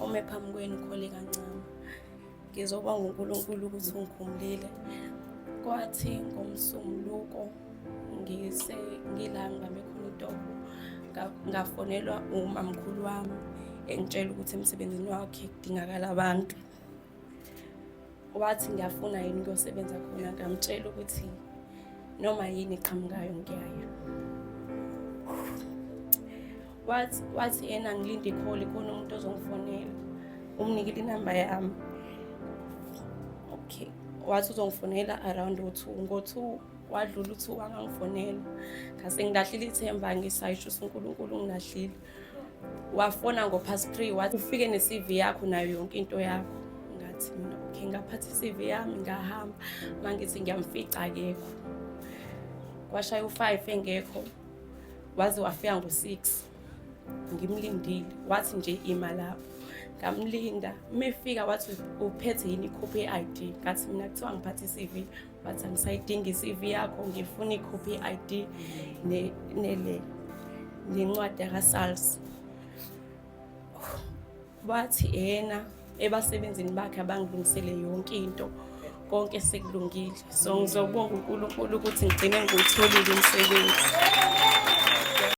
ngiphume phambi kwenu khole kancane. Ngizobonga uNkulunkulu ukuthi ungikhumulile. Kwathi ngomsombuluko ngila ngibambe khona itoho ngafonelwa umamkhulu wami engitshela ukuthi emsebenzini wakhe kudingakala abantu. Wathi ngiyafuna yini ukuyosebenza khona, ngamtshela ukuthi noma yini eqhamukayo ngiyaya. Wathi yena ngilinde ikholi khona umuntu ozongifonela, umnikile inamba yami. Okay, wathi uzongifonela around u-2, ngo-2 wadlula u-2 wangangifonela. Ngase ngilahlile ithemba ngisayisho uNkulunkulu ngilahlile. Wafona ngo-3:30 wathi ufike ne-CV yakho nayo yonke into yakho. Ngathi mina okay, ngaphatha i-CV yami ngahamba, mangithi ngiyamfica akekho. Kwashaya u-5 engekho, waze wafika ngo-6 ngimlindile. Wathi nje ima lapho, ngamlinda. Mefika wathi uphethe yini ikhophi ye-ID? Ngathi mina kuthiwa ngiphathe i-CV. Wathi angisayidingi i-CV yakho, ngifuna ikhophi ye-ID nencwadi yaka-SARS. Wathi yena ebasebenzini bakhe abangilungisele yonke into, konke sekulungile. So ngizobonga uNkulunkulu ukuthi ngigcine ngiwutholile umsebenzi.